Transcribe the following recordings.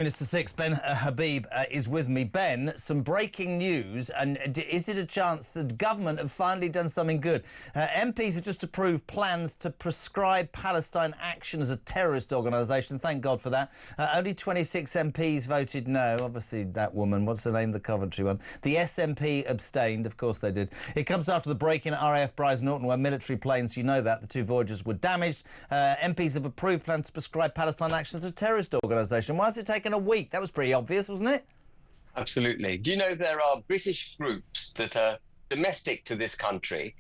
Minutes to 6, Ben Habib is with me. Ben, some breaking news, and is it a chance that the government have finally done something good? MPs have just approved plans to proscribe Palestine Action as a terrorist organisation. Thank God for that. Only 26 MPs voted no. Obviously, that woman, what's her name, the Coventry one? The SNP abstained, of course they did. It comes after the break-in at RAF Brize Norton, where military planes, you know that, the two voyagers were damaged. MPs have approved plans to prescribe Palestine Action as a terrorist organisation. Why has it taken a week? That was pretty obvious, wasn't it? Absolutely. Do you know there are British groups that are domestic to this country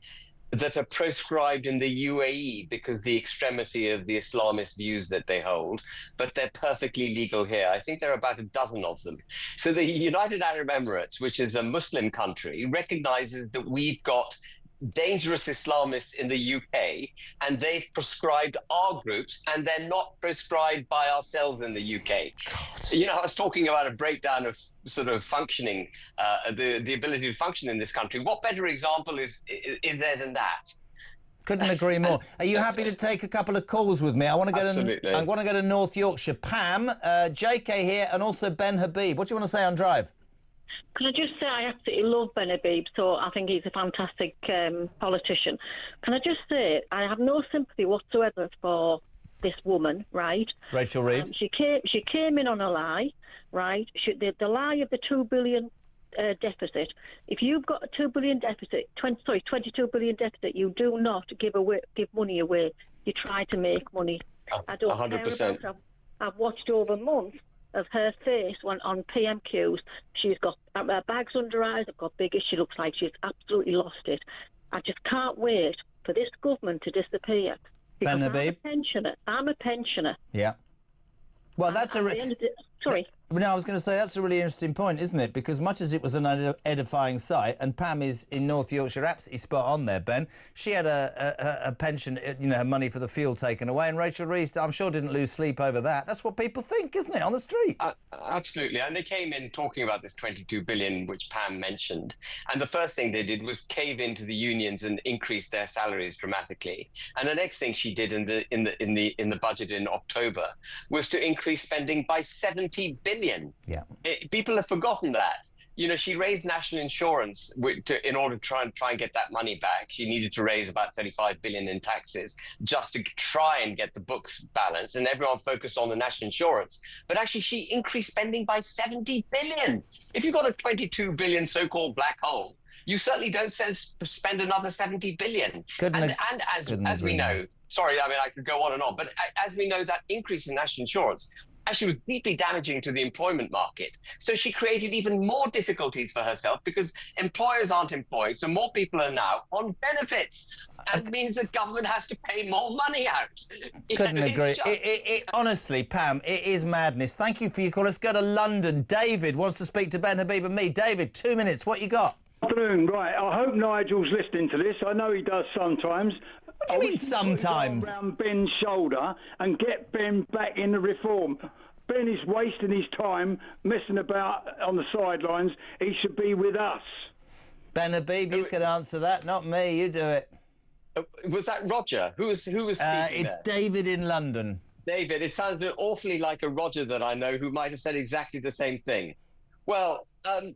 that are proscribed in the UAE because of the extremity of the Islamist views that they hold, but they're perfectly legal here. I think there are about a dozen of them. So the United Arab Emirates, which is a Muslim country, recognizes that we've got dangerous Islamists in the UK, and they've proscribed our groups, and they're not proscribed by ourselves in the UK. God. You know, I was talking about a breakdown of sort of functioning, the ability to function in this country. What better example is there than that? Couldn't agree more. Are you happy to take a couple of calls with me? I want to go Absolutely. I want to go to North Yorkshire. Pam, JK here, and also Ben Habib. What do you want to say on Drive? Can I just say I absolutely love Ben Habib, so I think he's a fantastic politician. Can I just say I have no sympathy whatsoever for this woman, right? Rachel Reeves. She came in on a lie, right? The lie of the 2 billion deficit. If you've got a 2 billion deficit, 22 billion deficit, you do not give money away. You try to make money. I don't 100%. care about it. I've watched over months of her face on PMQs. She's got her bags under her eyes, have got bigger. She looks like she's absolutely lost it. I just can't wait for this government to disappear. Ben Habib? I'm a pensioner. Yeah. Well, that's sorry. No, I was going to say that's a really interesting point, isn't it? Because much as it was an edifying sight, and Pam is in North Yorkshire, absolutely spot on there, Ben. She had a pension, you know, her money for the fuel taken away, and Rachel Reeves, I'm sure, didn't lose sleep over that. That's what people think, isn't it, on the street? Absolutely. And they came in talking about this 22 billion, which Pam mentioned. And the first thing they did was cave into the unions and increase their salaries dramatically. And the next thing she did in the budget in October was to increase spending by 70 billion. Yeah. People have forgotten that. You know, she raised national insurance in order to try and get that money back. She needed to raise about 35 billion in taxes just to try and get the books balanced, and everyone focused on the national insurance. But actually, she increased spending by 70 billion. If you've got a 22 billion so-called black hole, you certainly don't spend another 70 billion. As we know, sorry, I mean, I could go on and on, but as we know, that increase in national insurance actually was deeply damaging to the employment market. So she created even more difficulties for herself because employers aren't employing, so more people are now on benefits. And it means the government has to pay more money out. Couldn't agree. Honestly, Pam, it is madness. Thank you for your call. Let's go to London. David wants to speak to Ben Habib and me. David, 2 minutes. What you got? Afternoon. Right. I hope Nigel's listening to this. I know he does sometimes. What do you mean sometimes? Around Ben's shoulder and get Ben back in the reform. Ben is wasting his time messing about on the sidelines. He should be with us. Ben Habib, you could answer that, not me. You do it. Was that Roger? Who was speaking It's there? David in London. David, it sounded awfully like a Roger that I know who might have said exactly the same thing. Well,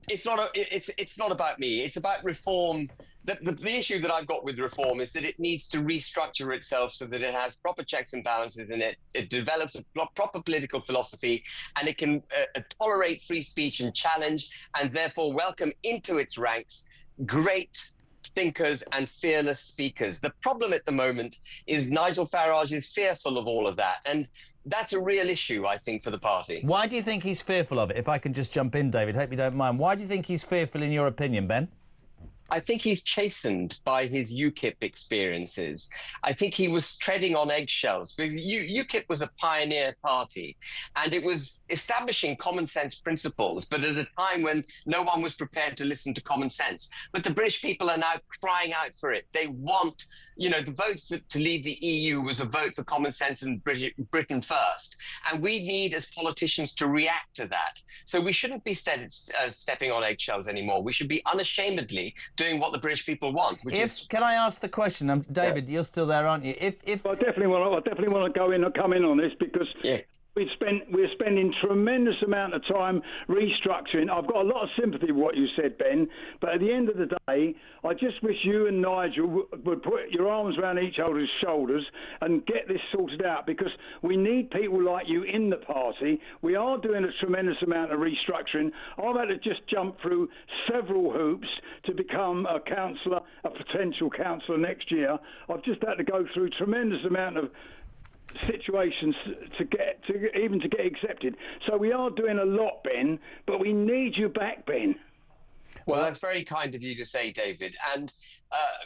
it's not about me. It's about reform. The issue that I've got with reform is that it needs to restructure itself so that it has proper checks and balances in it. It develops a proper political philosophy, and it can tolerate free speech and challenge, and therefore welcome into its ranks great thinkers and fearless speakers. The problem at the moment is Nigel Farage is fearful of all of that, and that's a real issue, I think, for the party. Why do you think he's fearful of it? If I can just jump in, David, hope you don't mind. Why do you think he's fearful, in your opinion, Ben? I think he's chastened by his UKIP experiences. I think he was treading on eggshells because UKIP was a pioneer party and it was establishing common sense principles, but at a time when no one was prepared to listen to common sense. But the British people are now crying out for it. They want, you know, the vote to leave the EU was a vote for common sense and Britain first. And we need, as politicians, to react to that. So we shouldn't be stepping on eggshells anymore. We should be unashamedly doing what the British people want. Can I ask the question, David? Yeah. You're still there, aren't you? I definitely want to come in on this because We're spending tremendous amount of time restructuring. I've got a lot of sympathy with what you said, Ben, but at the end of the day, I just wish you and Nigel would put your arms around each other's shoulders and get this sorted out, because we need people like you in the party. We are doing a tremendous amount of restructuring. I've had to just jump through several hoops to become a councillor, a potential councillor next year. I've just had to go through tremendous amount of situations to get accepted. So we are doing a lot, Ben, but we need you back, Ben. Well, that's very kind of you to say, David. And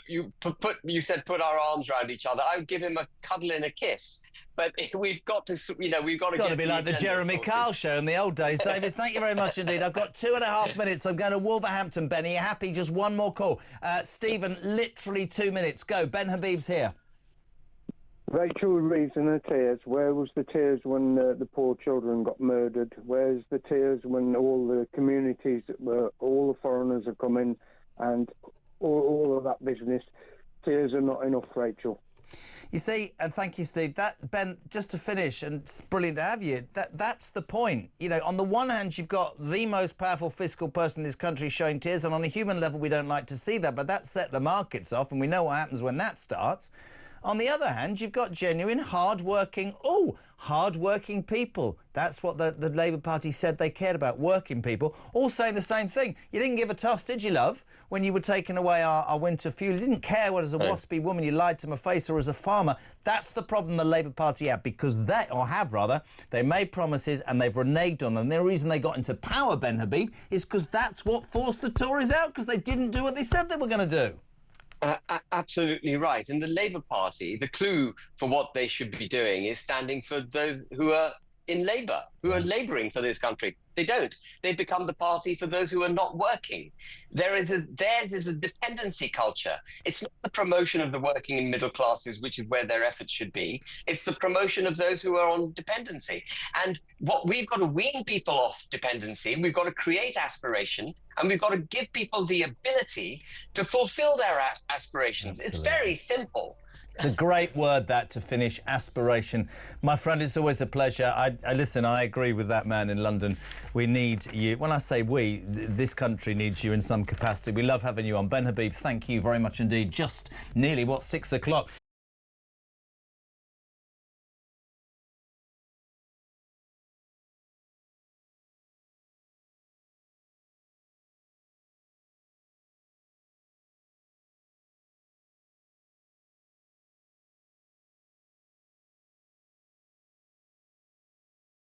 you said put our arms around each other. I would give him a cuddle and a kiss. But we've got to, we've got to be like the Jeremy Kyle show in the old days. David, thank you very much indeed. I've got 2.5 minutes. I'm going to Wolverhampton. Ben, are you happy? Just one more call. Stephen, literally 2 minutes. Go. Ben Habib's here. Rachel Reeves and her tears. Where was the tears when the poor children got murdered? Where's the tears when all the communities, all the foreigners have come in and all of that business? Tears are not enough, Rachel. You see, and thank you, Steve. That, Ben, just to finish, and it's brilliant to have you, that's the point. You know, on the one hand, you've got the most powerful fiscal person in this country showing tears, and on a human level, we don't like to see that, but that set the markets off, and we know what happens when that starts. On the other hand, you've got genuine, hard-working people. That's what the Labour Party said they cared about, working people, all saying the same thing. You didn't give a toss, did you, love, when you were taking away our winter fuel? You didn't care whether as a waspy woman you lied to my face or as a farmer. That's the problem the Labour Party had, because they made promises and they've reneged on them. The reason they got into power, Ben Habib, is because that's what forced the Tories out, because they didn't do what they said they were going to do. Absolutely right. And the Labour Party, the clue for what they should be doing is standing for those who are in Labour, who are labouring for this country. They don't. They become the party for those who are not working. Theirs is a dependency culture. It's not the promotion of the working and middle classes, which is where their efforts should be. It's the promotion of those who are on dependency. And what we've got to wean people off dependency, we've got to create aspiration, and we've got to give people the ability to fulfil their aspirations. Absolutely. It's very simple. It's a great word, that, to finish, aspiration. My friend, it's always a pleasure. I listen, I agree with that man in London. We need you. When I say we, this country needs you in some capacity. We love having you on. Ben Habib, thank you very much indeed. Just nearly, 6 o'clock.